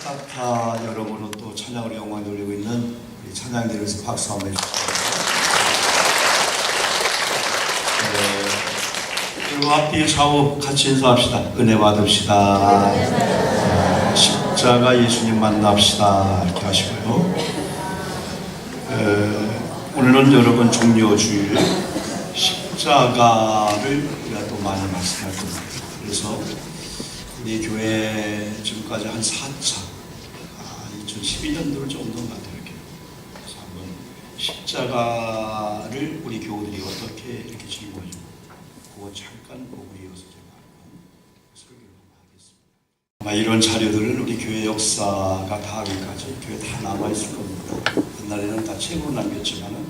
사타 여러분은 또 찬양으로 영광 돌리고 있는 우리 찬양대로에서 박수 한번 해주세요. 그리고 앞뒤 좌우 같이 인사합시다. 은혜 받읍시다. 십자가 예수님 만납시다. 이렇게 하시고요. 오늘은 여러분 종료주일 십자가를 우리가 또 많이 말씀할 겁니다. 그래서 우리 교회 지금까지 한 4차 2012년도를 좀 더 만들게요. 그래서 한번 십자가를 우리 교우들이 어떻게 이렇게 짊어지고 그거 잠깐 보고 이어서 제가 설교를 하겠습니다. 아마 이런 자료들은 우리 교회 역사가 닿기까지 교회 다 남아있을 겁니다. 옛날에는 다 책으로 남겼지만은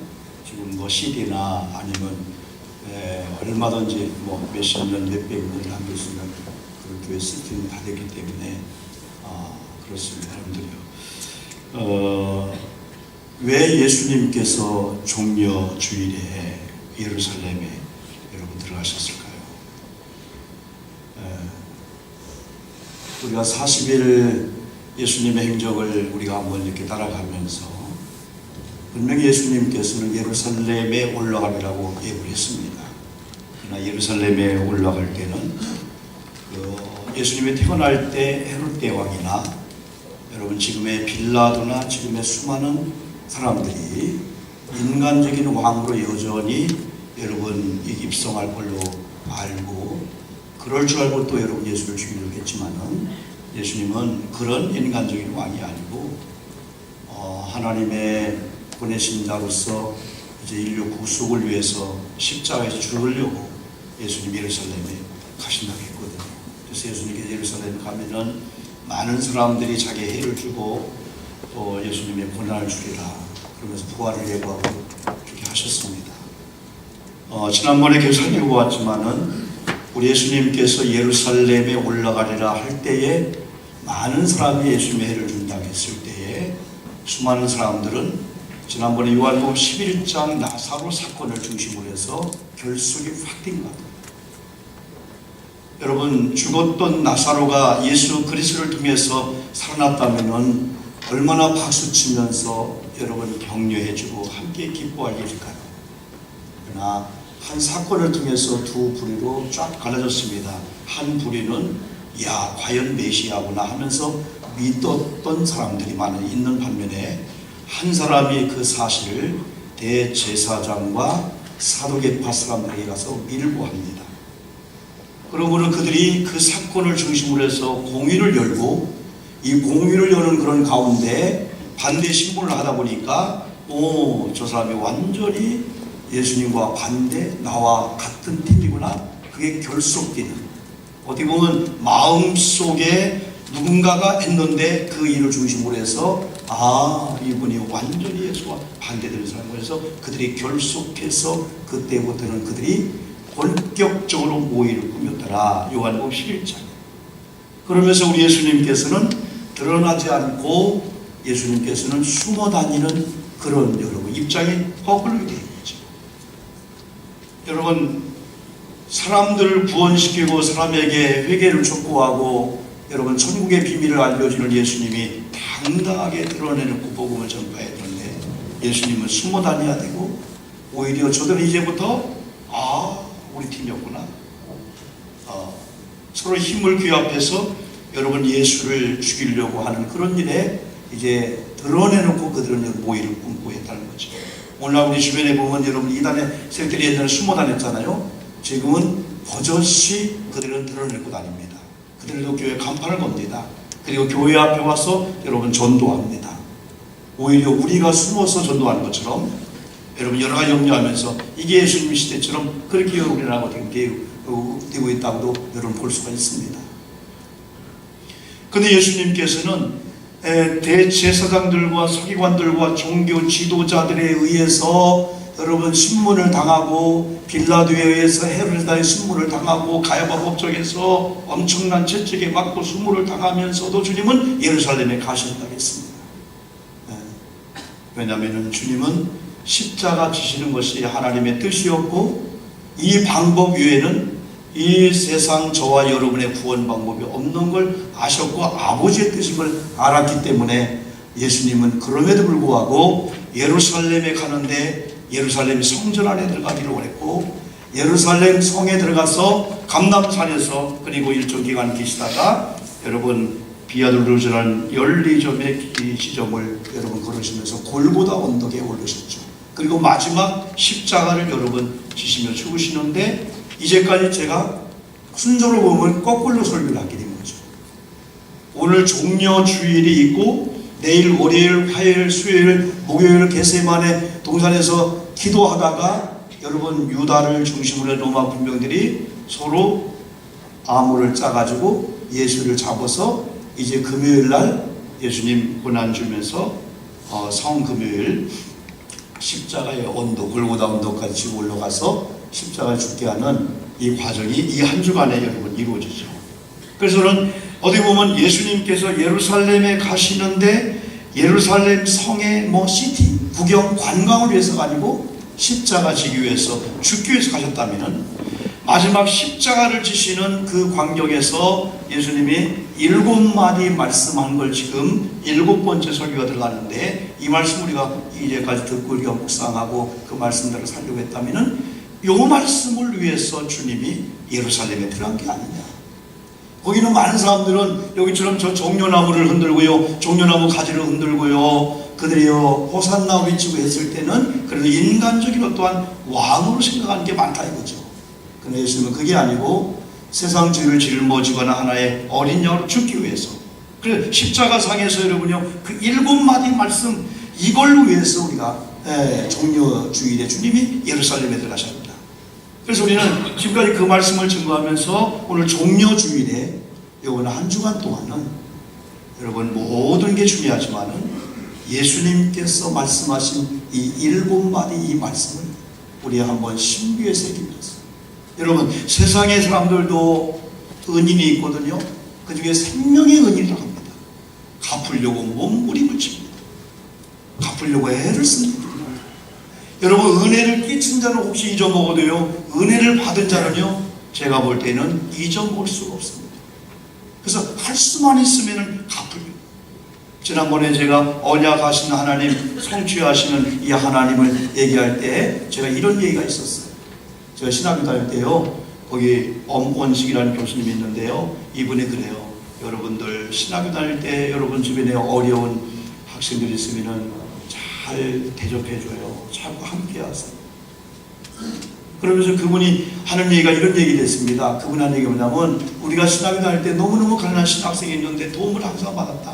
지금 뭐 CD나 아니면 얼마든지 뭐 몇십 년, 몇백 년을 남길 수 있는 그 교회 시스템이 다 됐기 때문에 그렇습니다. 여러분들이요. 왜 예수님께서 종려주일에 예루살렘에 여러분 들어가셨을까요? 우리가 40일 예수님의 행적을 우리가 한번 이렇게 따라가면서 분명히 예수님께서는 예루살렘에 올라가리라고 예고를 했습니다. 그러나 예루살렘에 올라갈 때는 예수님이 태어날 때 헤롯 대왕이나 여러분 지금의 빌라도나 지금의 수많은 사람들이 인간적인 왕으로 여전히 여러분 입성할 걸로 알고 그럴 줄 알고 또 여러분 예수를 죽이려고 했지만은 예수님은 그런 인간적인 왕이 아니고 하나님의 보내신 자로서 이제 인류 구속을 위해서 십자가에서 죽으려고 예수님 예루살렘에 가신다고 했거든요. 그래서 예수님께서 예루살렘에 가면은 많은 사람들이 자기의 해를 주고 또 예수님의 고난을 주리라 그러면서 부활을 예고하고 그렇게 하셨습니다. 지난번에 계속 살펴보고 왔지만은 우리 예수님께서 예루살렘에 올라가리라 할 때에 많은 사람이 예수님의 해를 준다고 했을 때에 수많은 사람들은 지난번에 요한복음 11장 나사로 사건을 중심으로 해서 결속이 확 된 것 같아요. 여러분 죽었던 나사로가 예수 그리스도를 통해서 살아났다면 얼마나 박수치면서 여러분 격려해주고 함께 기뻐하겠을까요? 그러나 한 사건을 통해서 두 부류로 쫙 갈라졌습니다. 한 부류는 야 과연 메시아구나 하면서 믿었던 사람들이 많이 있는 반면에 한 사람이 그 사실을 대제사장과 사도계파 사람들에게 가서 밀고합니다. 그러므로 그들이 그 사건을 중심으로 해서 공의를 열고 이 공의를 여는 그런 가운데 반대 신문을 하다 보니까 저 사람이 완전히 예수님과 반대 나와 같은 팀이구나. 그게 결속되는 어떻게 보면 마음속에 누군가가 했는데 그 일을 중심으로 해서 이분이 완전히 예수와 반대되는 사람이고 해서 그들이 결속해서 그때부터는 그들이 본격적으로 모의를 꾸몄더라. 요한복음 11장. 그러면서 우리 예수님께서는 드러나지 않고 예수님께서는 숨어 다니는 그런 여러분 입장이 허물게 되는 거죠. 여러분 사람들을 구원시키고 사람에게 회개를 촉구하고 여러분 천국의 비밀을 알려주는 예수님이 당당하게 드러내놓고 복음을 전파해야 되는데 예수님은 숨어 다녀야 되고 오히려 저들은 이제부터 우리 팀이었구나. 서로 힘을 규합해서 여러분 예수를 죽이려고 하는 그런 일에 이제 드러내놓고 그들은 모의를 꿈꾸고 했다는 거죠. 오늘 우리 주변에 보면 여러분 이단의 세력들이 옛날에 숨어 다녔잖아요. 지금은 버젓이 그들은 드러내고 다닙니다. 그들도 교회 간판을 겁니다. 그리고 교회 앞에 와서 여러분 전도합니다. 오히려 우리가 숨어서 전도하는 것처럼 여러분 여러 가지 염려하면서 이게 예수님 시대처럼 그렇게 우리나라가 되고 있다고도 여러분 볼 수가 있습니다. 그런데 예수님께서는 대제사장들과 서기관들과 종교 지도자들에 의해서 여러분 신문을 당하고 빌라도에 의해서 헤로데의 신문을 당하고 가야바 법정에서 엄청난 채찍에 맞고 수모를 당하면서도 주님은 예루살렘에 가신다고 했습니다. 왜냐하면 주님은 십자가 지시는 것이 하나님의 뜻이었고 이 방법 외에는 이 세상 저와 여러분의 구원 방법이 없는 걸 아셨고 아버지의 뜻인 걸 알았기 때문에 예수님은 그럼에도 불구하고 예루살렘에 가는데 예루살렘 성전 안에 들어가기를 원했고 예루살렘 성에 들어가서 감람산에서 그리고 일정 기간 계시다가 여러분 비아돌루즈라는 14점의 지점을 여러분 걸으시면서 골고다 언덕에 오르셨죠. 그리고 마지막 십자가를 여러분 지시며 죽으시는데 이제까지 제가 순서로 보면 거꾸로 설교를 하게 된 거죠. 오늘 종려 주일이 있고 내일 월요일, 화요일, 수요일, 목요일 겟세마네 동산에서 기도하다가 여러분 유다를 중심으로 한 로마 군병들이 서로 암호를 짜가지고 예수를 잡아서 이제 금요일날 예수님 고난 주면서 성금요일 십자가의 언덕, 골고다 언덕까지 지고 올라가서 십자가를 죽게 하는 이 과정이 이 한 주간에 여러분 이루어지죠. 그래서 저는 어디 보면 예수님께서 예루살렘에 가시는데 예루살렘 성의 시티 구경 관광을 위해서가 아니고 십자가 지기 위해서 죽기 위해서 가셨다면은 마지막 십자가를 지시는 그 광경에서 예수님이 7마디 말씀한 걸 지금 7번째 설교가 들어가는데 이 말씀 우리가 이제까지 듣고 우리가 묵상하고 그 말씀대로 살려고 했다면은 이 말씀을 위해서 주님이 예루살렘에 들어간 게 아니냐. 거기는 많은 사람들은 여기처럼 저 종려나무를 흔들고요, 종려나무 가지를 흔들고요, 그들이요 호산나 외치고 했을 때는 그래도 인간적인 또한 왕으로 생각하는 게 많다 이거죠. 그런데 예수님은 그게 아니고 세상 죄를 짊어지거나 하나의 어린 양으로 죽기 위해서, 그래서 십자가상에서 여러분요 그 7마디 말씀 이걸로 위해서 우리가 종려 주일에 주님이 예루살렘에 들어가셨습니다. 그래서 우리는 지금까지 그 말씀을 증거하면서 오늘 종려 주일에 이번 한 주간 동안은 여러분 모든 게 중요하지만은 예수님께서 말씀하신 이 7마디 이 말씀을 우리 한번 신비에 새기면서, 여러분 세상의 사람들도 은인이 있거든요. 그 중에 생명의 은인이라고 합니다. 갚으려고 몸부림을 칩니다. 갚으려고 애를 씁니다. 여러분 은혜를 끼친 자는 혹시 잊어먹어도요 은혜를 받은 자는요 제가 볼 때는 잊어먹을 수가 없습니다. 그래서 할 수만 있으면 갚으려고. 지난번에 제가 언약하신 하나님, 성취하시는 이 하나님을 얘기할 때 제가 이런 얘기가 있었어요. 제가 신학교 다닐 때요 거기 엄원식이라는 교수님이 있는데요 이분이 그래요. 여러분들 신학교 다닐 때 여러분 주변에 어려운 학생들이 있으면은 잘 대접해줘요. 자꾸 함께 하세요. 그러면서 그분이 하는 얘기가 이런 얘기를 했습니다. 그분이 하는 얘기가 뭐냐면 우리가 신학교 다닐 때 너무너무 가난한 신학생이 있는데 도움을 항상 받았다.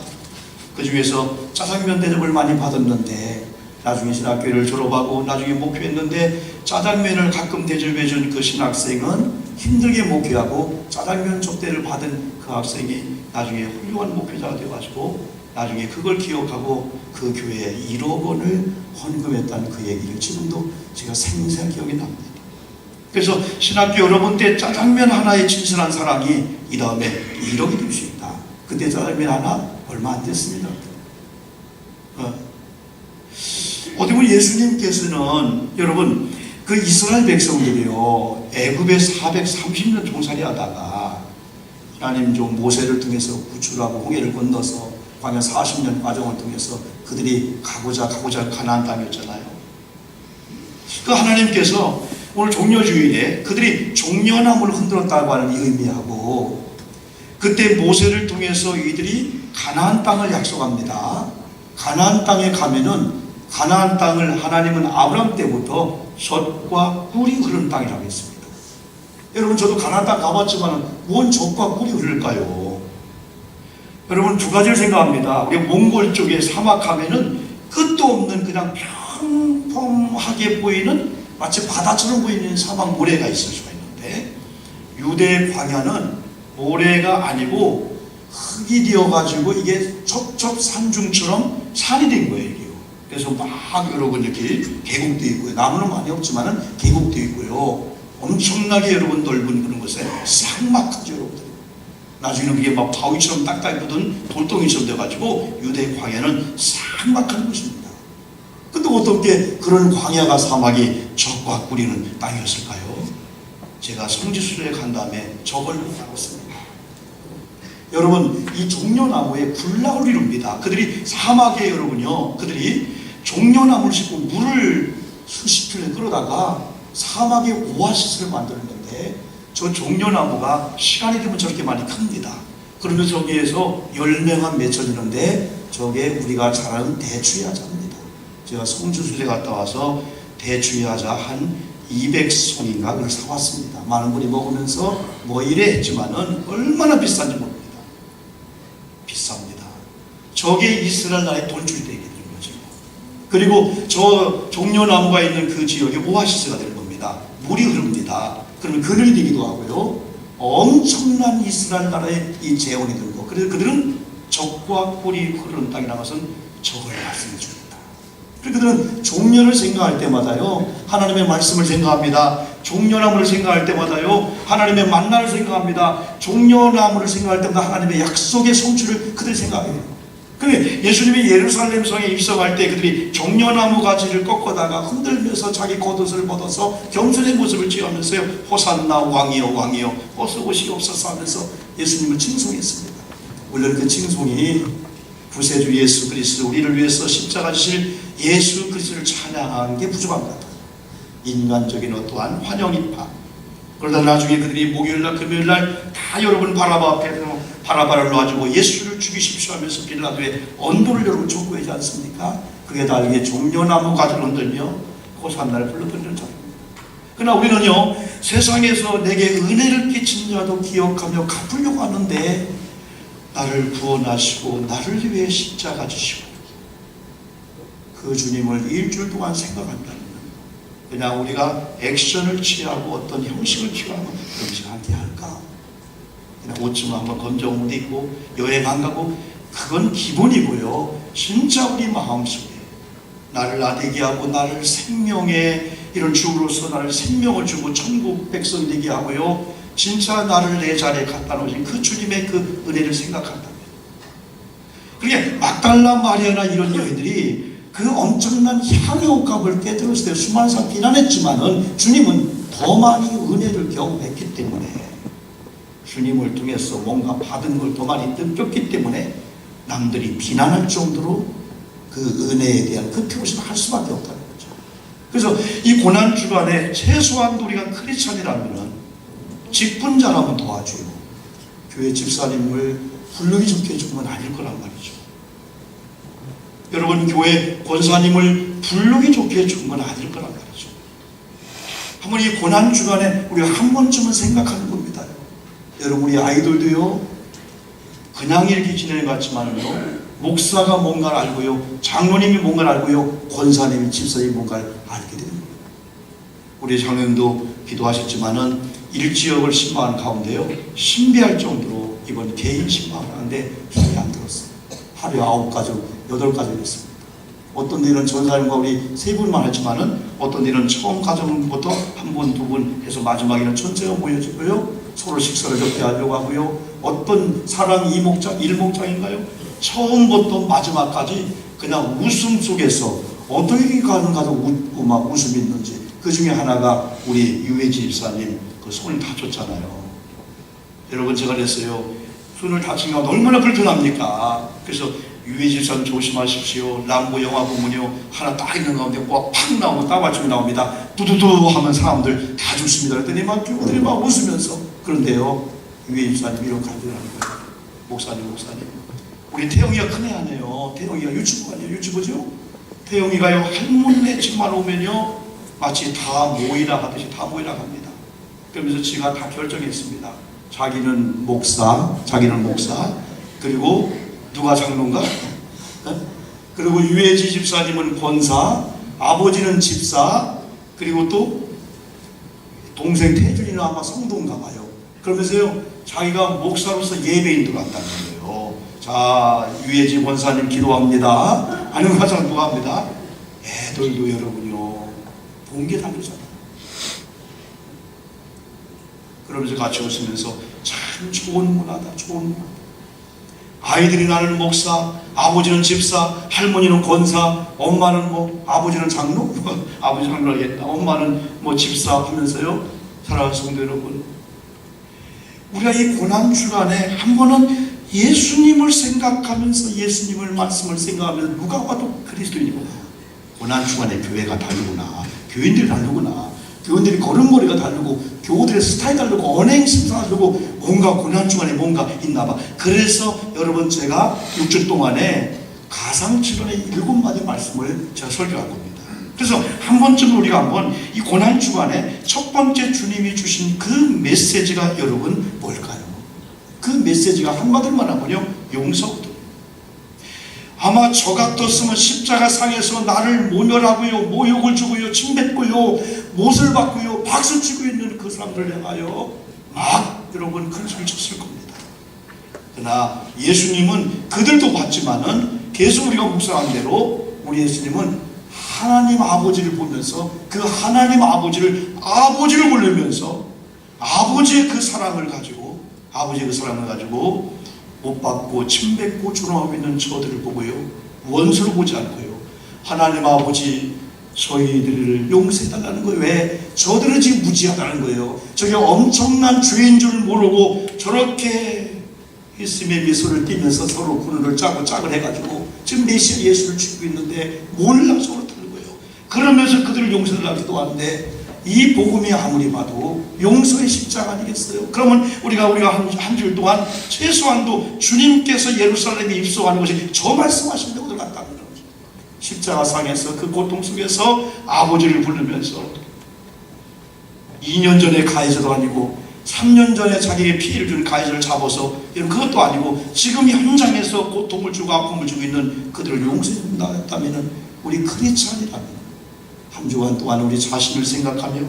그 중에서 짜장면 대접을 많이 받았는데 나중에 신학교를 졸업하고 나중에 목회했는데 짜장면을 가끔 대접해준 그 신학생은 힘들게 목회하고 짜장면 접대를 받은 그 학생이 나중에 훌륭한 목회자가 되어가지고 나중에 그걸 기억하고 그 교회에 1억 원을 헌금했다는 그 얘기를 지금도 제가 생생 기억이 납니다. 그래서 신학교 여러분 때 짜장면 하나에 진실한 사랑이 이 다음에 1억이 될 수 있다. 그때 짜장면 하나 얼마 안 됐습니다. 어디 보면 예수님께서는 여러분 그 이스라엘 백성들이요 애굽에 430년 종살이 하다가 하나님 종 모세를 통해서 구출하고 홍해를 건너서 광야 40년 과정을 통해서 그들이 가고자 가나안 땅이었잖아요. 그 하나님께서 오늘 종려주일에 그들이 종려나무를 흔들었다고 하는 의미하고 그때 모세를 통해서 이들이 가나안 땅을 약속합니다. 가나안 땅에 가면은 가나안 땅을 하나님은 아브라함 때부터 젖과 꿀이 흐르는 땅이라고 했습니다. 여러분 저도 가나안 땅 가봤지만 뭔 젖과 꿀이 흐를까요? 여러분 두 가지를 생각합니다. 우리 몽골 쪽에 사막 하면은 끝도 없는 그냥 평평하게 보이는 마치 바다처럼 보이는 사막 모래가 있을 수가 있는데 유대 광야는 모래가 아니고 흙이 되어가지고 이게 첩첩산중처럼 산이 된 거예요. 이게요. 그래서 막 여러분 이렇게 계곡도 있고요. 나무는 많이 없지만은 계곡도 있고요. 엄청나게 여러분 넓은 그런 곳에 삭막하죠 여러분들. 나중에는 그게 막 바위처럼 딱딱이 붙은 돌덩이처럼 돼가지고 유대 광야는 삭막한 곳입니다. 근데 어떻게 그런 광야가 사막이 젖과 꿀이는 땅이었을까요? 제가 성지순례 간 다음에 저걸 알았습니다. 여러분, 이 종려나무에 군락을 이룹니다. 그들이 사막에 여러분요, 그들이 종려나무를 싣고 물을 수십 킬로 끌어다가 사막에 오아시스를 만드는 건데, 저 종려나무가 시간이 되면 저렇게 많이 큽니다. 그러면 저기에서 열매가 맺혀지는데 저게 우리가 잘 아는 대추야자입니다. 제가 성주순례 갔다 와서 대추야자 한 200송인가 그걸 사왔습니다. 많은 분이 먹으면서 뭐 이래 했지만은 얼마나 비싼지 모릅니다. 비쌉니다. 저게 이스라엘 나라의 돈줄이 되게 되는 거죠. 그리고 저 종려나무가 있는 그 지역이 오아시스가 되는 겁니다. 물이 흐릅니다. 그러면 그늘이 되기도 하고요. 엄청난 이스라엘 나라의 이 재원이 되고, 그래서 그들은 적과 꿀이 흐르는 땅이라는 것은 저걸 말씀해 줍니다. 그래서 그들은 종려를 생각할 때마다요, 하나님의 말씀을 생각합니다. 종려나무를 생각할 때마다요, 하나님의 만나를 생각합니다. 종려나무를 생각할 때마다 하나님의 약속의 성취를 그들이 생각해요. 그런데 예수님이 예루살렘 성에 입성할 때 그들이 종려나무 가지를 꺾어다가 흔들면서 자기 겉옷을 벗어서 겸손의 모습을 취하면서요, 호산나 왕이여 왕이여 어서 오시옵소서 하면서 예수님을 칭송했습니다. 물론 그 칭송이 구세주 예수 그리스도, 우리를 위해서 십자가 지실 예수 그리스도를 찬양한 게 부족한 것 같아요. 인간적인 어떠한 환영입파. 그러다 나중에 그들이 목요일날 금요일날 다 여러분 바라바 앞에서 바라바를 놔주고 예수를 죽이십시오 하면서 빌라도의 언도를 여러분 촉구하지 않습니까? 그게 다 이게 종려나무 가지를 흔들며 호산나를 불러드리는 자입니다. 그러나 우리는요, 세상에서 내게 은혜를 끼친 자도 기억하며 갚으려고 하는데, 나를 구원하시고 나를 위해 십자가 지시고 그 주님을 일주일 동안 생각한다면 그냥 우리가 액션을 취하고 어떤 형식을 취하면 그렇지 않게 할까? 그냥 옷 좀 한번 검정 옷 입고 여행 안 가고, 그건 기본이고요. 진짜 우리 마음속에 나를 나되게 하고 나를 생명의 이런 주로서 나를 생명을 주고 천국 백성 되게 하고요, 진짜 나를 내 자리에 갖다 놓으신 그 주님의 그 은혜를 생각한다면, 그게 막달라 마리아나 이런 여인들이 그 엄청난 향의 옷값을 깨뜨렸을 때 수많은 사람 비난했지만은 주님은 더 많이 은혜를 경험했기 때문에, 주님을 통해서 뭔가 받은 걸 더 많이 느꼈기 때문에 남들이 비난할 정도로 그 은혜에 대한 그 표시를 할 수밖에 없다는 거죠. 그래서 이 고난 주간에 최소한 우리가 크리스찬이라면은 직분자라면 도와줘요. 교회 집사님을 부르기 좋게 해주는 건 아닐 거란 말이죠. 여러분, 교회 권사님을 부르기 좋게 해주는 건 아닐 거란 말이죠. 한번 이 고난 주간에 우리가 한 번쯤은 생각하는 겁니다. 여러분, 우리 아이들도요, 그냥 이렇게 지내는 것 같지만요, 목사가 뭔가를 알고요, 장로님이 뭔가를 알고요, 권사님이 집사님이 뭔가를 알게 되는 거예요. 우리 장로님도 기도하셨지만은 일지역을 신방하는 가운데요, 신비할 정도로 이번 개인 신방을 하는데 힘이 안 들었어요. 하루에 9가족, 8가족이 있습니다. 어떤 데는 전사님과 우리 3분만 했지만은 어떤 데는 처음 가정부터 1분, 2분 해서 마지막에는 전체가 모여지고요, 서로 식사를 적게 하려고 하고요, 어떤 사랑 2목장, 1목장인가요? 처음부터 마지막까지 그냥 웃음 속에서 어떻게 가는 가족 웃고 막 웃음이 있는지, 그 중에 하나가 우리 유해지 집사님 그 손을 다쳤잖아요. 여러분, 제가 그랬어요. 손을 다친 게 얼마나 불편합니까? 그래서 유해지 집사님 조심하십시오. 람보 영화 보면요, 하나 딱 있는 가운데 꽉 나오고 딱 맞춤이 나옵니다. 두두두 하면 사람들 다 죽습니다. 그랬더니 막 교우들이 막 웃으면서. 그런데요, 유해지 집사님 이렇게 하더라는 거예요. 목사님. 우리 태영이가 큰애 아니에요. 태영이가 유치부 아니에요. 유치부죠? 태영이가요, 할머니네 집만 오면요, 마치 다 모이라 하듯이 다 모이라 합니다. 그러면서 지가 다 결정했습니다. 자기는 목사, 그리고 누가 장로인가? 그리고 유해지 집사님은 권사, 아버지는 집사, 그리고 또 동생 태준이는 아마 성도인가 봐요. 그러면서요, 자기가 목사로서 예배인 들어간다는 거예요. 자, 유해지 권사님 기도합니다. 아니면 가장 누가 합니다? 애들도 여러분요, 봉계 다니잖아요. 그러면서 같이 웃으면서 참 좋은 문화다. 아이들이 나는 목사, 아버지는 집사, 할머니는 권사, 엄마는 뭐 아버지는 장로? 아버지 장로겠다. 엄마는 뭐 집사 하면서요, 사랑하는 성도 여러분, 우리가 이 고난주간에 한 번은 예수님을 생각하면서 예수님을 말씀을 생각하면서 누가 봐도 그리스도인이구나. 고난주간에 교회가 다르구나. 교인들이 다르구나. 교인들이 걸음걸이가 다르고 교우들의 스타일이 다르고 언행 심사가 다르고 뭔가 고난주간에 뭔가 있나봐. 그래서 여러분 제가 6주 동안에 가상칠언의 7마디 말씀을 제가 설교할 겁니다. 그래서 한 번쯤 우리가 한번 이 고난주간에 첫 번째 주님이 주신 그 메시지가 여러분 뭘까요? 그 메시지가 한마디로만 하면요, 용서거든요. 아마 저 같았으면 십자가 상에서 나를 모멸하고요, 모욕을 주고요, 침뱉고요, 못을 받고요, 박수치고 있는 그 사람들 향하여 막 여러분 큰 소리를 쳤을 겁니다. 그러나 예수님은 그들도 봤지만은 계속 우리가 묵상한 대로 우리 예수님은 하나님 아버지를 보면서 그 하나님 아버지를 부르면서 아버지의 그 사랑을 가지고 못 받고 침뱉고 조롱하고 있는 저들을 보고요, 원수로 보지 않고요, 하나님 아버지 저희들을 용서해달라는 거예요. 왜? 저들은 지금 무지하다는 거예요. 저게 엄청난 죄인 줄 모르고 저렇게 예수님의 미소를 띠면서 서로 군을 짜고 짝을 해가지고 지금 메시아 예수를 죽이고 있는데 몰라서 그렇다는 거예요. 그러면서 그들을 용서하기도 하는데 이 복음이 아무리 봐도 용서의 십자가 아니겠어요? 그러면 우리가 한 주 동안 최소한도 주님께서 예루살렘에 입성하는 것이 저 말씀하신 것들 같다는 거죠. 십자가상에서 그 고통 속에서 아버지를 부르면서 2년 전에 가해자도 아니고 3년 전에 자기에게 피해를 준 가해자를 잡아서 그것도 아니고 지금 현장에서 고통을 주고 아픔을 주고 있는 그들을 용서해 준다 했다면 우리 크리스찬이라면 한 주간 동안 우리 자신을 생각하며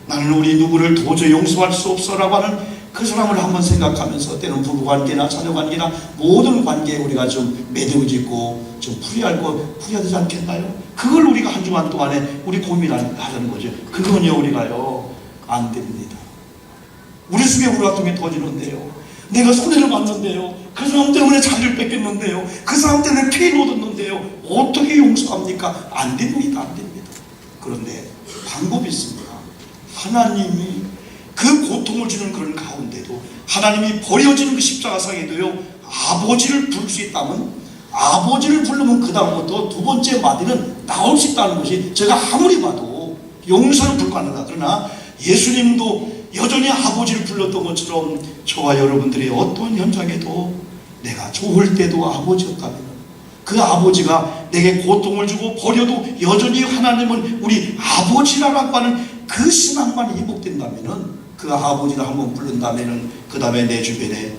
나는 우리 누구를 도저히 용서할 수 없어라고 하는 그 사람을 한번 생각하면서 때는 부부관계나 자녀관계나 모든 관계에 우리가 좀 매듭을 짓고 좀 풀이해야 되지 않겠나요? 그걸 우리가 한 주간 동안에 우리 고민하자는 거죠. 그건요 우리가요 안 됩니다. 우리 속에 우리 같은 게 터지는데요, 내가 손해를 봤는데요, 그 사람 때문에 자리를 뺏겼는데요, 그 사람 때문에 피해를 얻었는데요, 어떻게 용서합니까? 안 됩니다. 안 됩니다. 그런데 방법이 있습니다. 하나님이 그 고통을 주는 그런 가운데도 하나님이 버려지는 그 십자가상에도요 아버지를 부를 수 있다면, 아버지를 부르면 그 다음부터 두 번째 마디는 나올 수 있다는 것이 제가 아무리 봐도 용서는 불가능하다. 그러나 예수님도 여전히 아버지를 불렀던 것처럼 저와 여러분들이 어떤 현장에도 내가 좋을 때도 아버지였다면 그 아버지가 내게 고통을 주고 버려도 여전히 하나님은 우리 아버지라고 하는 그 신앙만 회복된다면, 그 아버지를 한번 부른다면 그 다음에 내 주변에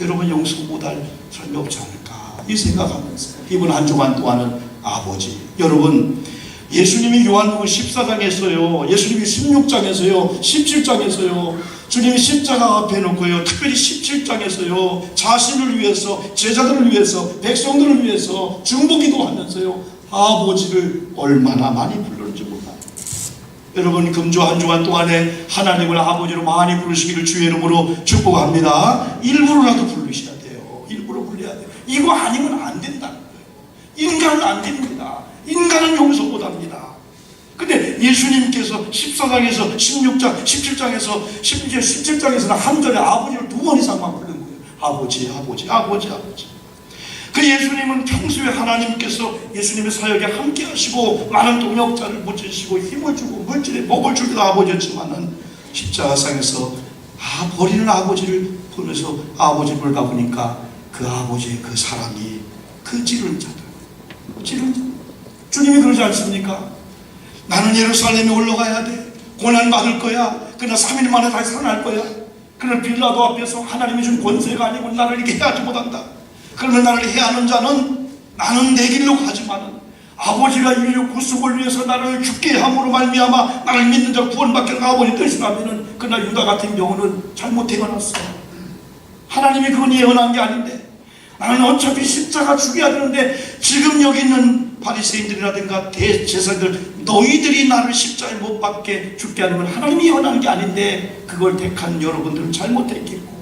여러분 용서 못할 사람이 없지 않을까 이 생각하면서 이번 한 주간 동안은 아버지, 여러분 예수님이 요한복음 14장에서요, 예수님이 16장에서요, 17장에서요, 주님이 십자가 앞에 놓고요, 특별히 17장에서요, 자신을 위해서, 제자들을 위해서, 백성들을 위해서 중보기도 하면서요, 아버지를 얼마나 많이 불렀는지 몰라요. 여러분 금주 한 주간 동안에 하나님을 아버지로 많이 부르시기를 주의 이름으로 축복합니다. 일부러라도 부르셔야 돼요. 일부러 불러야 돼요. 이거 아니면 안 된다는 거예요. 인간은 안 됩니다. 인간은 용서 못합니다. 근데 예수님께서 14장에서 16장, 17장에서 17장에서는 한 절에 아버지를 2번 이상만 부르는 거예요. 아버지, 아버지, 아버지, 아버지. 그 예수님은 평소에 하나님께서 예수님의 사역에 함께 하시고 많은 동역자를 모치시고 힘을 주고 물질에 복을 주기도 아버지였지만은 십자가상에서 버리는 아버지를 보면서 아버지를 불다 보니까 그 아버지의 그 사랑이 그 찌른 자들, 주님이 그러지 않습니까? 나는 예루살렘에 올라가야 돼. 고난 받을 거야. 그러나 3일 만에 다시 살아날 거야. 그러나 빌라도 앞에서 하나님이 준 권세가 아니고 나를 이렇게 해하지 못한다. 그러나 나를 해하는 자는 나는 내 길로 가지만은 아버지가 인류 구속을 위해서 나를 죽게 함으로 말미암아 나를 믿는 자 구원받게 아버지 뜻이라면은 그러나 유다 같은 경우는 잘못 태어났어요. 하나님이 그건 예언한 게 아닌데 나는 어차피 십자가 죽여야 되는데 지금 여기 있는 바리새인들이라든가 대제사장들 너희들이 나를 십자가에 못 박게 죽게 하는 건 하나님이 예언한 게 아닌데 그걸 택한 여러분들은 잘못했겠고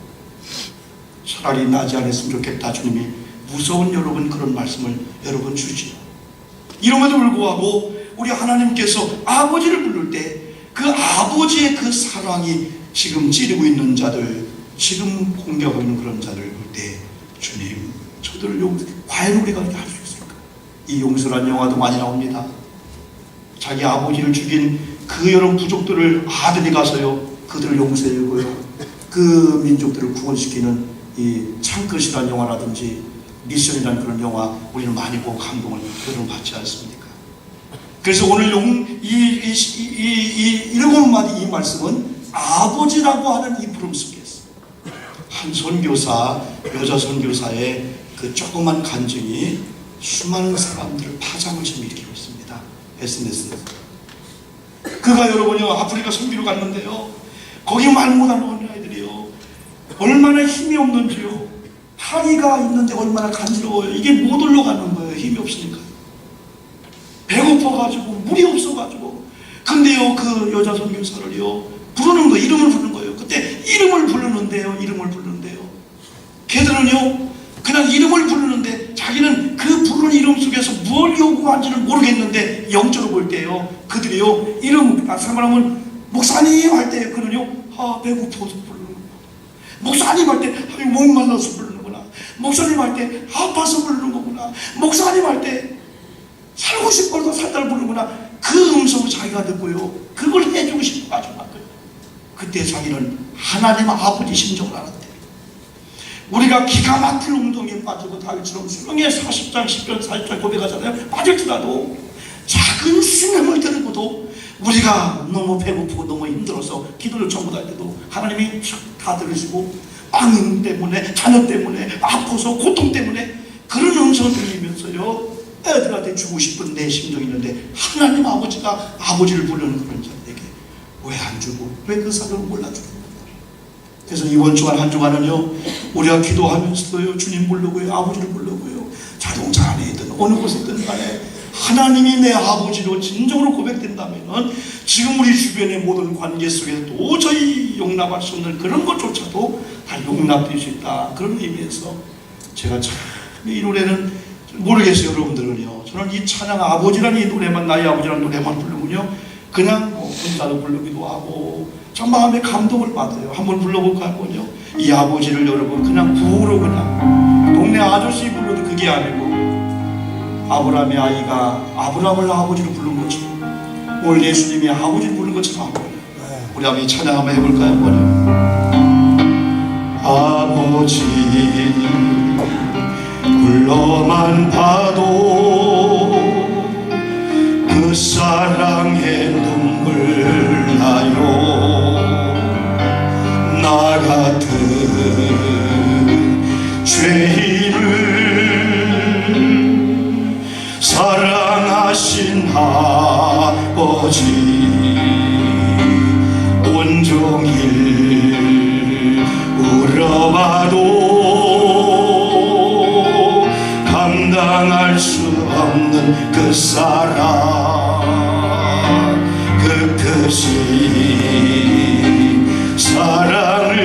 차라리 나지 않았으면 좋겠다. 주님이 무서운 여러분 그런 말씀을 여러분 주시오. 이름에도 불구하고 우리 하나님께서 아버지를 부를 때 그 아버지의 그 사랑이 지금 찌르고 있는 자들, 지금 공격하고 있는 그런 자들 볼 때 주님, 저들을 과연 우리가 그렇게 할 수 있을까? 이 용서란 영화도 많이 나옵니다. 자기 아버지를 죽인 그 여러 부족들을 아들이 가서요, 그들을 용서해주고요, 그 민족들을 구원시키는 이 창끝이라는 영화라든지 미션이라는 그런 영화, 우리는 많이 보고 감동을 여러분 받지 않습니까? 그래서 오늘 이 일곱 마디 이 말씀은 아버지라고 하는 이 부름 속에서 한 선교사, 여자 선교사의 그 조그만 간증이 수많은 사람들을 파장을 지금 일으키고 있습니다. SNS에서. 그가 여러분요, 아프리카 선교로 갔는데요, 거기 말 못하는 아이들이요, 얼마나 힘이 없는지요, 파리가 있는데 얼마나 간지러워요. 이게 못 올라가는 거예요. 힘이 없으니까. 배고파가지고 물이 없어가지고. 근데요, 그 여자 선교사를요 부르는 거예요. 이름을 부르는 거예요. 그때 이름을 부르는데요, 이름을 부르는데요, 걔들은요 그냥 이름을 부르는데 자기는 그 부르는 이름 속에서 뭘 요구하는지를 모르겠는데, 영적으로 볼 때요, 그들이요 이름 사람은 목사님 할 때 그는요, 배고파서 부르는 거구나. 목사님 할 때 목말라서 부르는 거구나. 목사님 할 때 아파서 부르는 거구나. 목사님 할 때 살고 싶어서 살다를 부르는구나. 그 음성을 자기가 듣고요, 그걸 해주고 싶어가지고 막 그래요. 그때 자기는 하나님 아버지 심정을 알았대. 우리가 기가 막힌 운동에 빠지고 다윗처럼 수능에 40장 10편 40장 고백하잖아요. 빠질지라도 작은 신음을 들고도 우리가 너무 배고프고 너무 힘들어서 기도를 전부 다 할 때도 하나님이 다 들으시고, 빵 때문에, 자녀 때문에, 아파서 고통 때문에 그런 음성을 들리면서요, 애들한테 주고 싶은 내 심정이 있는데 하나님 아버지가 아버지를 부르는 그런 자들에게 왜 안 주고, 왜 그 사람을 몰라주는 거예요? 그래서 이번 주간 한 주간은요, 우리가 기도하면서도요, 주님 부르고요, 아버지를 부르고요, 자동차 안에 있든 어느 곳에 있든 간에 하나님이 내 아버지로 진정으로 고백된다면 지금 우리 주변의 모든 관계 속에서 도저히 용납할 수 없는 그런 것조차도 다 용납될 수 있다. 그런 의미에서 제가 참 이 노래는 모르겠어요, 여러분들은요. 저는 이 찬양 아버지라는 이 노래만, 나의 아버지라는 노래만 부르면요, 그냥 혼자도 부르기도 하고 참 마음에 감동을 받아요. 한번 불러볼까 하면요, 이 아버지를 여러분 그냥 구호로, 그냥 동네 아저씨 불러도 그게 아니고 아브라함의 아이가 아브라함을 아버지로 부른 것처럼 오늘 예수님이 아버지를 부른 것처럼 우리 한번 찬양 한번 해볼까요? 아버지 불러만 봐도 그 사랑에 눈물 나요. 나 같은 죄인을 사랑하신 아버지, 온종일 울어봐도 감당할 수 없는 그 사랑, 그 크신 사랑을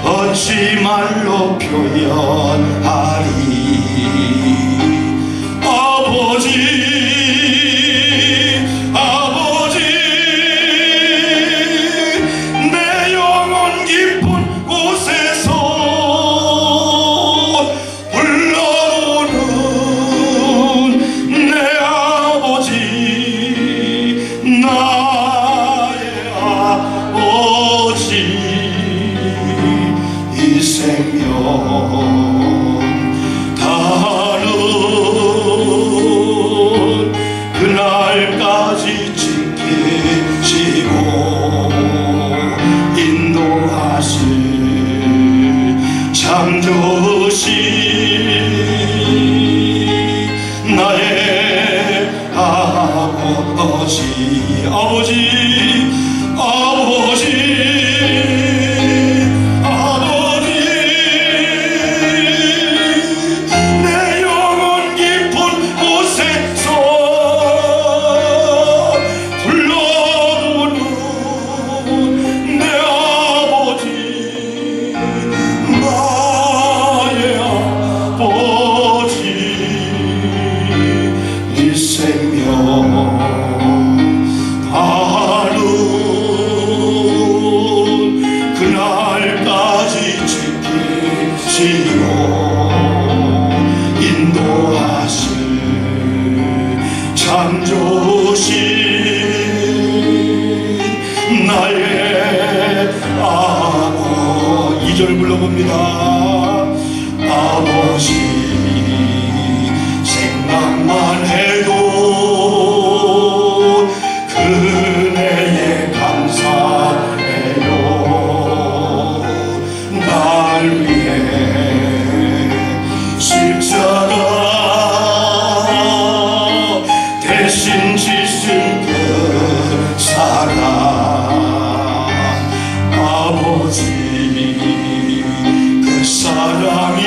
어찌 말로 표현하리. 아버지 내 영혼 깊은 곳에서 불러오는 내 아버지, 나의 아버지, 이 생명 다하는 그날까지 지키시고 인도하실 참 좋으신 나의 아버지, 내 영혼 깊은 곳에서 불러오는 내 아버지, 나의 아버지, 이 생명 창조신 나의 아버 2절 불러봅니다. 아버지 생각만 해도 그네에 감사해요. 날 위해 십자가 대신 지신 그 사랑 아버지 그 사랑이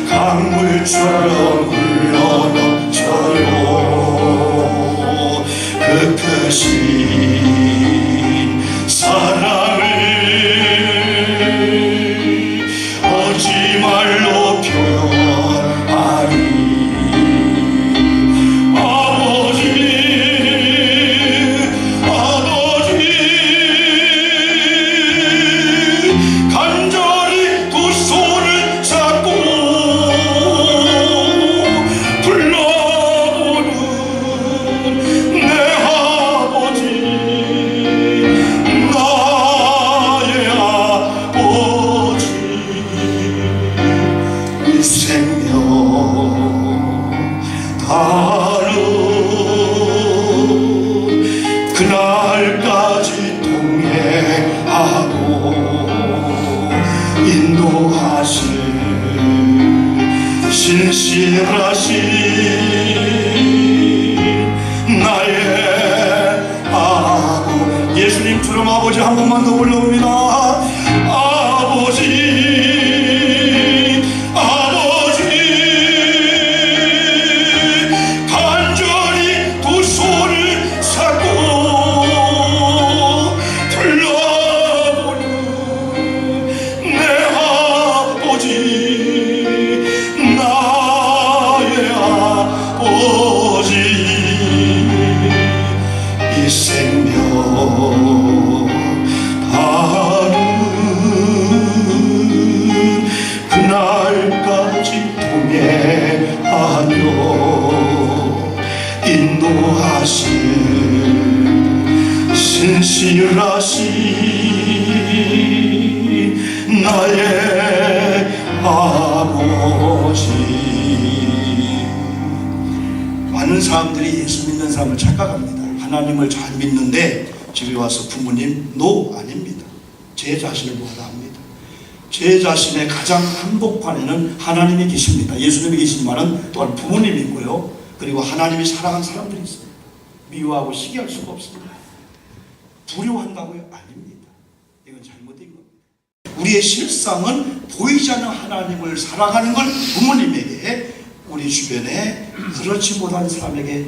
강물처럼 흘러넘쳐요. 그 크신 사랑을 거짓말로 표현하리. 아버지 간절히 두 손을 잡고 불러보는 내 아버지 나의 아버지 이 생명 다른 그날까지 동행하고 인도하실 신실하신 나의 아버지 예수님처럼 아버지 한 번만 더 불러옵니다. 아버지 간절히 두 손을 잡고 불러보는 내 아버지 나의 아버지 이 생명 다른 그날까지 동행하며 인도하신 신실하신 나의 아버지. 많은 사람들이 예수 믿는 사람을 착각합니다. 하나님을 잘 믿는데 집에 와서 부모님 노 아닙니다. 제 자신을 노하라 합니다. 제 자신의 가장 한복판에는 하나님이 계십니다. 예수님이 계시지만은 또한 부모님이 있고요. 그리고 하나님이 사랑하는 사람들이 있습니다. 미워하고 시기할 수가 없습니다. 두려워한다고요? 아닙니다. 이건 잘못된 겁니다. 우리의 실상은 보이지 않는 하나님을 사랑하는 걸 부모님에게 우리 주변에 그렇지 못한 사람에게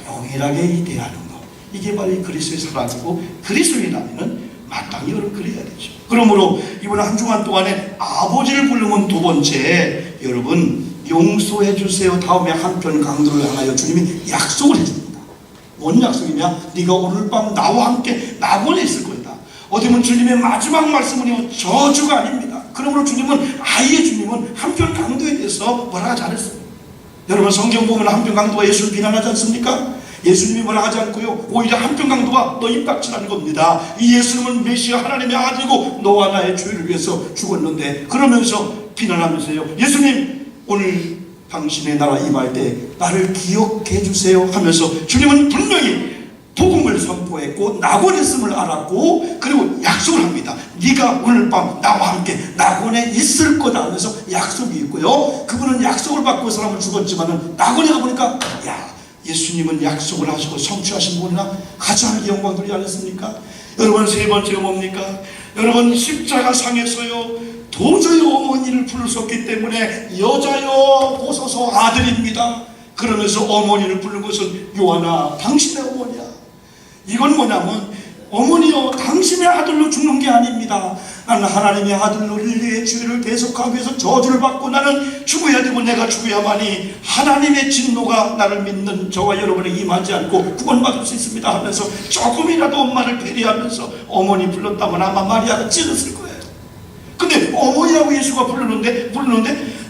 동일하게 대하는 것. 이게 바로 그리스도의 사랑이고 그리스도인이라면 마땅히 그래야 되죠. 그러므로 이번 한 주간 동안에 아버지를 부르면 두 번째 여러분 용서해 주세요 다음에 한편 강도를 향하여 주님이 약속을 해줍니다. 뭔 약속이냐? 네가 오늘 밤 나와 함께 낙원에 있을 거다. 어디 보면 주님의 마지막 말씀은요 저주가 아닙니다. 그러므로 주님은 아예 주님은 한편 강도에 대해서 뭐라 하지 않았습니다. 여러분 성경 보면 한편 강도가 예수를 비난하지 않습니까? 예수님이 뭐라 하지 않고요 오히려 한편 강도가 너 입닥치라는 겁니다. 이 예수님은 메시아 하나님의 아들이고 너와 나의 죄를 위해서 죽었는데 그러면서 비난하면서요 예수님 오늘 당신의 나라 임할 때 나를 기억해 주세요 하면서 주님은 분명히 복음을 선포했고 낙원에 있음을 알았고 그리고 약속을 합니다. 네가 오늘 밤 나와 함께 낙원에 있을 거다 하면서 약속이 있고요 그분은 약속을 받고 사람을 죽었지만은 낙원에 가보니까 야 예수님은 약속을 하시고 성취하신 분이나 가장 영광 돌리지 않았습니까? 여러분 세 번째가 뭡니까? 여러분 십자가 상에서요 도저히 어머니를 부를 수 없기 때문에 여자여 보소서 아들입니다. 그러면서 어머니를 부른 것은 요한아 당신의 어머니야. 이건 뭐냐면 어머니여 당신의 아들로 죽는 게 아닙니다. 나는 하나님의 아들로 인류의 죄를 대속하기 위해서 저주를 받고 나는 죽어야 되고 내가 죽어야만이 하나님의 진노가 나를 믿는 저와 여러분에 임하지 않고 구원받을 수 있습니다 하면서 조금이라도 엄마를 배려하면서 어머니 불렀다면 아마 마리아가 찢었을 거예요. 근데 어머니라고 예수가 부르는데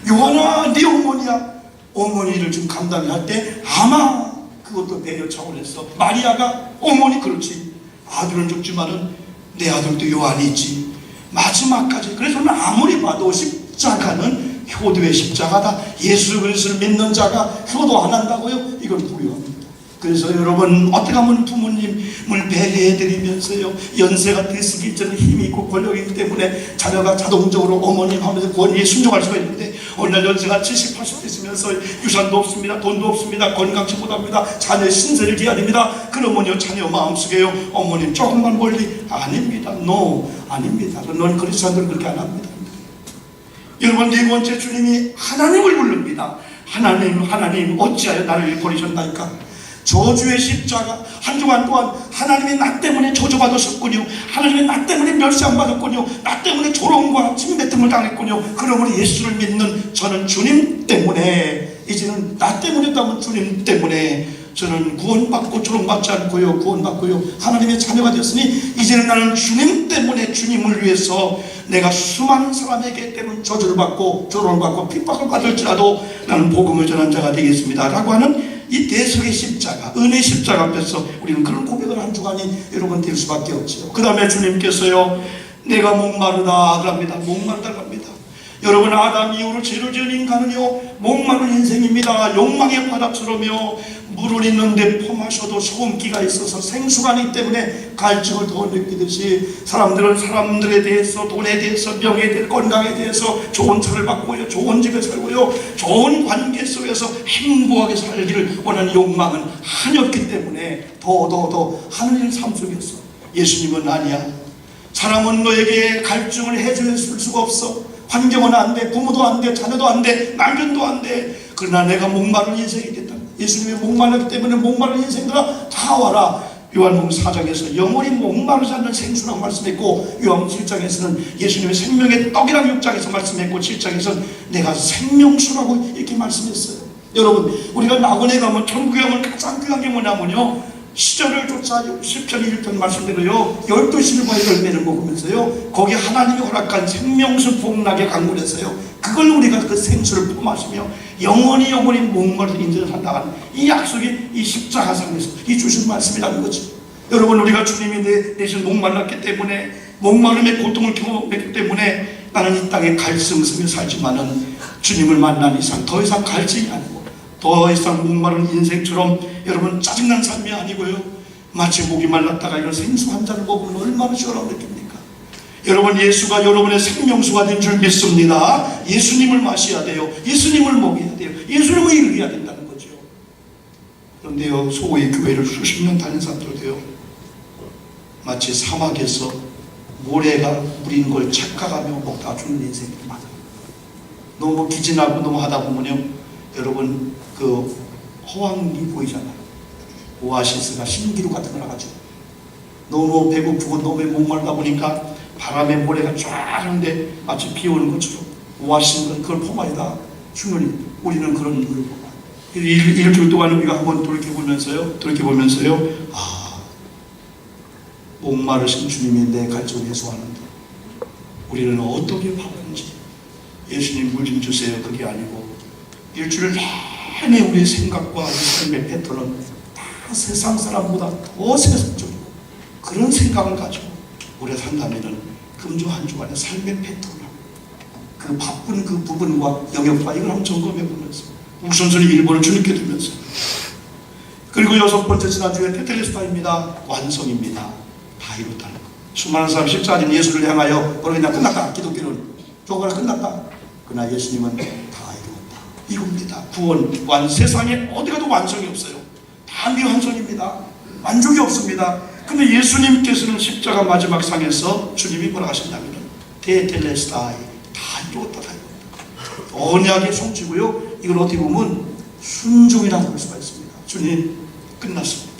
요한아 네 어머니야. 어머니를 좀 감당할 때 아마 그것도 배려 차원에서 마리아가 어머니 그렇지, 아들은 죽지만은 내 아들도 요 안에 있지, 마지막까지. 그래서 저는 아무리 봐도 십자가는 효도의 십자가다. 예수 그리스도를 믿는 자가 효도 안 한다고요? 이건 불효합니다. 그래서 여러분, 어떻게 하면 부모님을 배려해드리면서요, 연세가 됐기 전에 힘이 있고 권력이기 때문에 자녀가 자동적으로 어머님 하면서 권위에 순종할 수가 있는데, 어느 날 연세가 70, 80 됐으면서 유산도 없습니다, 돈도 없습니다, 건강치 못합니다, 자녀의 신세를 져야 됩니다. 그러면요, 자녀 마음속에요, 어머님 조금만 멀리, 아닙니다. No, 아닙니다. 넌 그리스도인들은 그렇게 안 합니다. 여러분, 네 번째, 주님이 하나님을 부릅니다. 하나님 어찌하여 나를 버리셨나이까? 저주의 십자가. 한 주간 동안 하나님이 나 때문에 저주받으셨군요, 하나님이 나 때문에 멸시받았군요, 나 때문에 조롱과 침뱉음을 당했군요. 그러므로 예수를 믿는 저는 주님 때문에, 이제는 나 때문에도 하면 주님 때문에 저는 구원받고 조롱받지 않고요, 구원받고요, 하나님의 자녀가 되었으니 이제는 나는 주님 때문에, 주님을 위해서 내가 수많은 사람에게 때문 저주를 받고 조롱을 받고 핍박을 받을지라도 나는 복음을 전한 자가 되겠습니다 라고 하는 이 대속의 십자가, 은혜의 십자가 앞에서 우리는 그런 고백을 한 주간이 여러분 될 수밖에 없죠. 그 다음에 주님께서요, 내가 목마르다 그럽니다. 목마르다 그럽니다. 여러분, 아담 이후로 죄를 지은 인간은요, 목마른 인생입니다. 욕망의 바닥처럼요, 물을 있는데 퍼마셔도 소금기가 있어서 생수가 아니기 때문에 갈증을 더 느끼듯이, 사람들은 사람들에 대해서, 돈에 대해서, 명예에 대해서, 건강에 대해서 좋은 차를 받고요, 좋은 집에 살고요, 좋은 관계 속에서 행복하게 살기를 원하는 욕망은 한이 없기 때문에 더 하느님 삶 속에서, 예수님은 아니야, 사람은 너에게 갈증을 해줄 수가 없어, 환경은 안 돼, 부모도 안 돼, 자녀도 안 돼, 남편도 안 돼. 그러나 내가 목마른 인생이 됐다. 예수님이 목마르기 때문에 목마른 인생들아 다 와라. 요한복음 4장에서 영원히 목마르지 않는 생수라고 말씀했고, 요한복음 7장에서는 예수님의 생명의 떡이라는 6장에서 말씀했고, 7장에서는 내가 생명수라고 이렇게 말씀했어요. 여러분, 우리가 낙원에 가면, 천국에 가면 가장 귀한 게 뭐냐면요, 시절을 쫓아 10편 1편 말씀대로요, 12시간의 열매를 먹으면서요, 거기 하나님이 허락한 생명수 복락의 강물에서요, 그걸 우리가 그 생수를 품마시며 영원히 목마른 인생을 산다는 이 약속이 이 십자가상에서 이 주신 말씀이라는 거죠. 여러분, 우리가 주님이 내신 목말랐기 때문에, 목마름의 고통을 경험했기 때문에 나는 이 땅에 갈증 속에 살지만은 주님을 만난 이상 더 이상 갈증이 아니고 더 이상 목마른 인생처럼 여러분 짜증난 삶이 아니고요, 마치 목이 말랐다가 이런 생수 한 잔을 먹으면 얼마나 시원하고 느낍니까? 여러분, 예수가 여러분의 생명수가 된 줄 믿습니다. 예수님을 마셔야 돼요, 예수님을 먹여야 돼요, 예수님을 일해야 된다는 거죠. 그런데요, 소의 교회를 수십 년 다닌 사람들도요, 마치 사막에서 모래가 물인 걸 착각하며 먹다가 죽는 인생이 많아요. 너무 기진하고 너무 하다 보면요, 여러분 그 허황이 보이잖아요. 오아시스가 신기루 같은 걸 해가지고 너무 배고프고 너무 목말라 보니까 바람에 모래가 쫙 하는데 마치 비 오는 것처럼 오아시스는 그걸 포마에다 주면, 우리는 그런 걸 보고 일주일 동안 우리가 한번 돌이켜보면서요, 아, 목마르신 주님이 내 갈증을 해소하는데 우리는 어떻게 바라는지, 예수님 물 좀 주세요 그게 아니고 일주일 내내 우리의 생각과 삶의 패턴은 다 세상 사람보다 더 세속적이고 그런 생각을 가지고 오래 산다면은 금주 한 주간의 삶의 패턴을, 그 바쁜 그 부분과 영역과 이걸 한번 점검해 보면서 우선순위 1번을 주님께 두면서, 그리고 6번째 지난주에 테텔레스타입니다. 완성입니다. 다 이뤘다는 것. 수많은 사람 십자가진 예수를 향하여 그냥 끝났다, 기독교는 조금이나 끝났다. 그러나 예수님은 다 이겁니다. 구원, 세상에 어디 가도 완성이 없어요. 다 미완성입니다. 만족이 없습니다. 근데 예수님께서는 십자가 마지막 상에서 주님이 뭐라 하셨냐면 테텔레스타이, 다 이루었다, 다 이루었다. 언약의 성취고요, 이걸 어떻게 보면 순종이라고 볼 수가 있습니다. 주님 끝났습니다.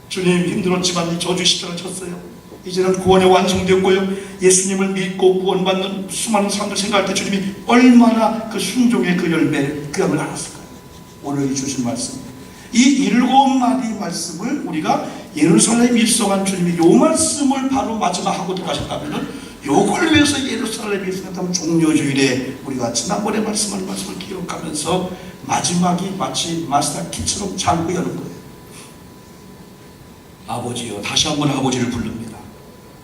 주님 힘들었지만 저주 십자가 쳤어요. 이제는 구원이 완성되었고요, 예수님을 믿고 구원받는 수많은 사람들 생각할 때 주님이 얼마나 그 순종의 그 열매를, 그 양을 알았을까요? 오늘 주신 말씀, 이 7마디 말씀을 우리가 예루살렘에 입성한 주님이 요 말씀을 바로 마지막 하고 들어가셨다면, 요걸 위해서 예루살렘에 입성했다면 종료주일에 우리가 지난번에 말씀을 기억하면서 마지막이 마치 마스터 키처럼 잠고 여는 거예요. 아버지요. 다시 한번 아버지를 부릅니다.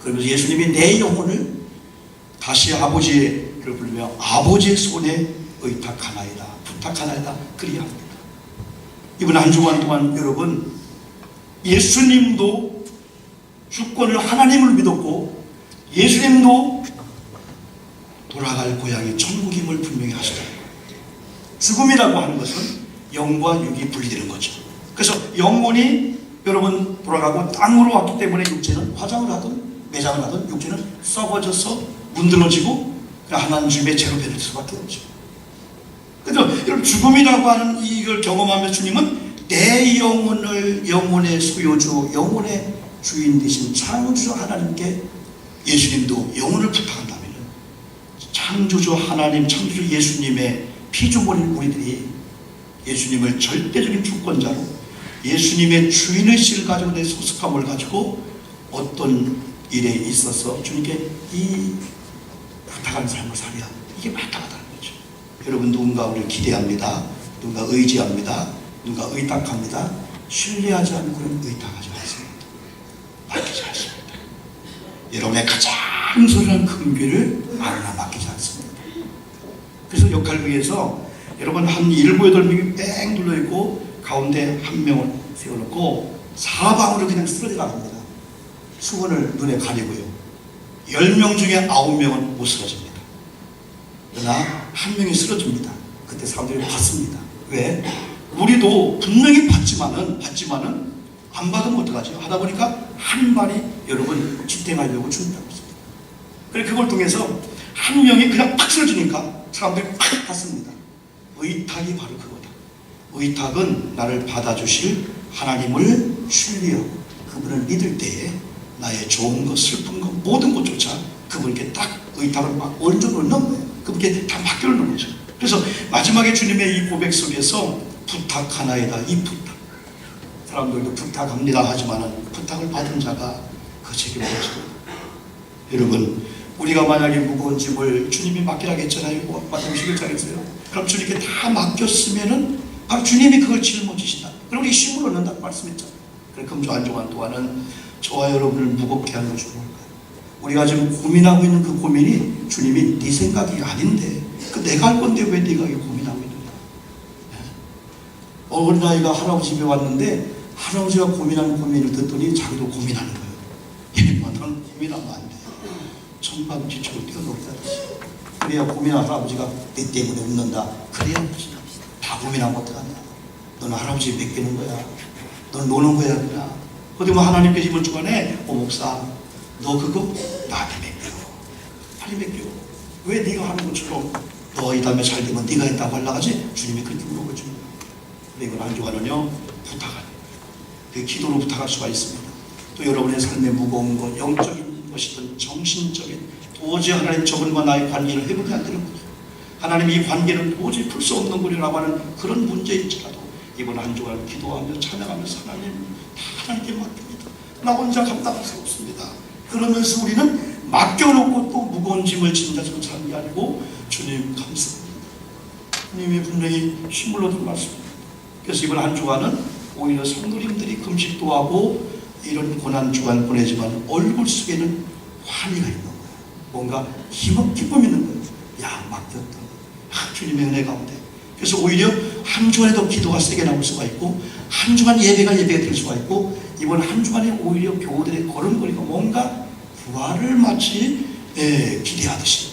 그러면서 예수님이 내 영혼을 다시 아버지를 부르며 아버지의 손에 의탁하나이다, 부탁하나이다 그리합니다. 이번 한 주간 동안 여러분, 예수님도 주권을 하나님을 믿었고 예수님도 돌아갈 고향이 천국임을 분명히 하시더라고요. 죽음이라고 하는 것은 영과 육이 분리되는 거죠. 그래서 영혼이 여러분 돌아가고 땅으로 왔기 때문에 육체는 화장을 하든 매장을 하든 육체는 썩어져서 문드러지고 하나님 주님의 죄로 변할 수밖에 없죠. 그래서 여러분 죽음이라고 하는 이걸 경험하며 주님은 내 영혼을 영혼의 소유주, 영혼의 주인 되신 창조주 하나님께 예수님도 영혼을 부탁한다면 창조주 하나님, 창조주 예수님의 피조물인 우리들이 예수님을 절대적인 주권자로 예수님의 주인의식을 가지고 내 소속함을 가지고 어떤 일에 있어서 주님께 이 부탁하는 삶을 살아야 이게 마땅하다는 거죠. 여러분 누군가 우리를 기대합니다. 누군가 의지합니다. 누군가 의탁합니다. 신뢰하지 않고는 의탁하지 않습니다. 맡기지 않습니다. 여러분의 가장 소중한 금귀를 아무나 맡기지 않습니다. 그래서 역할극에서 여러분 한 7, 8명이 뺑 둘러있고 가운데 한 명을 세워놓고 사방으로 그냥 쓰러져 나갑니다. 수건을 눈에 가리고요. 10명 중에 9명은 못 쓰러집니다. 그러나 한 명이 쓰러집니다. 그때 사람들이 봤습니다. 왜? 우리도 분명히 봤지만은 안 받으면 어떡하죠? 하다 보니까 한 발이 여러분 지탱하려고 준비하고 있습니다. 그래서 그걸 통해서 한 명이 그냥 팍 쓰러지니까 사람들이 팍 봤습니다. 의탁이 바로 그거다. 의탁은 나를 받아주실 하나님을 신뢰하고 그분을 믿을 때에 나의 좋은 것, 슬픈 것, 모든 것조차 그분께 딱 의탁을 막 온전히 넣는 거예요. 그분께 다 맡겨놓는 거죠. 그래서 마지막에 주님의 이 고백 속에서 부탁하나이다, 이 부탁. 사람들도 부탁합니다 하지만은 부탁을 받은 자가 그 책임을 져요. 여러분, 우리가 만약에 무거운 짐을 주님이 맡기라고 했잖아요. 마태복음 11장에서요. 그럼 주님께 다 맡겼으면은 바로 주님이 그걸 짊어지신다. 그럼 우리 힘을 얻는다고 말씀했잖아요. 그래, 금주 안정환 동안은 저와 여러분을 무겁게 하는 것이 뭘까요? 우리가 지금 고민하고 있는 그 고민이 주님이 네 생각이 아닌데 그 내가 할 건데 왜 네가 이거 고민하고 있는 거야? 어린아이가 할아버지 집에 왔는데 할아버지가 고민하는 고민을 듣더니 자기도 고민하는 거예요. 얘는 너는 고민하면 안 돼. 천방지축을 뛰어놀다. 그래야 고민한 할아버지가 내 때문에 웃는다. 그래야 다 고민하면 어떡하냐. 너는 할아버지 맡기는 거야. 너는 노는 거야 그냥. 어디 뭐 하나님께 힘을 주관해. 목사 너 그거 나한테 맡겨. 빨리 맡겨. 왜 네가 하는 것처럼 너 이 다음에 잘 되면 네가 했다고 하려고 하지? 주님이 그렇게 물어보죠. 이건 한 주간은요 부탁하는 그 기도로 부탁할 수가 있습니다. 또 여러분의 삶의 무거운 것, 영적인 것이든 정신적인 도저히 하나님 저분과 나의 관계를 회복이 안 되는 거죠. 하나님 이 관계는 도저히 풀 수 없는 거라고 하는 그런 문제일지라도 이번 한 주간 기도하며 찬양하면서 하나님 다 하나님께 맡깁니다. 나 혼자 감당할 수 없습니다. 그러면서 우리는 맡겨놓고 또 무거운 짐을 지는 자처럼 사는 게 아니고 주님 감사합니다. 주님이 분명히 힘을 얻은 말씀입니다. 그래서 이번 한 주간은 오히려 성도님들이 금식도 하고 이런 고난 주간 보내지만 얼굴 속에는 환희가 있는 거예요. 뭔가 기쁨 있는 거예요. 야, 맡겼다. 주님의 은혜 가운데. 그래서 오히려 한 주간에 더 기도가 세게 나올 수가 있고 한 주간 예배가 될 수가 있고 이번 한 주간에 오히려 교우들의 걸음걸이가 뭔가 부활을 마치 기대하듯이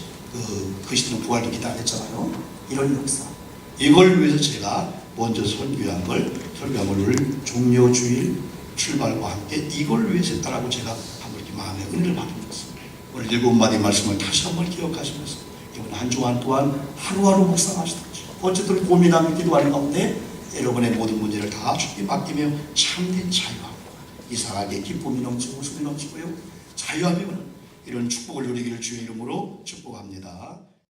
그리스도는 부활도 기대하겠잖아요. 이런 역사. 이걸 위해서 제가 먼저 설교한 걸 오늘 종료주일 출발과 함께 이걸 위해서 했다라고 제가 한번 이렇게 마음의 은혜를 받은 것입니다. 오늘 7마디 말씀을 다시 한번 기억하시면서 이번 한 주간 또한 하루하루 묵상하시다. 어쨌든 고민하며 기도하는 가운데 여러분의 모든 문제를 다 주님께 맡기며 참된 자유함, 이상하게 기쁨이 넘치고 웃음이 넘치고요. 자유함이 오는 이런 축복을 누리기를 주의 이름으로 축복합니다.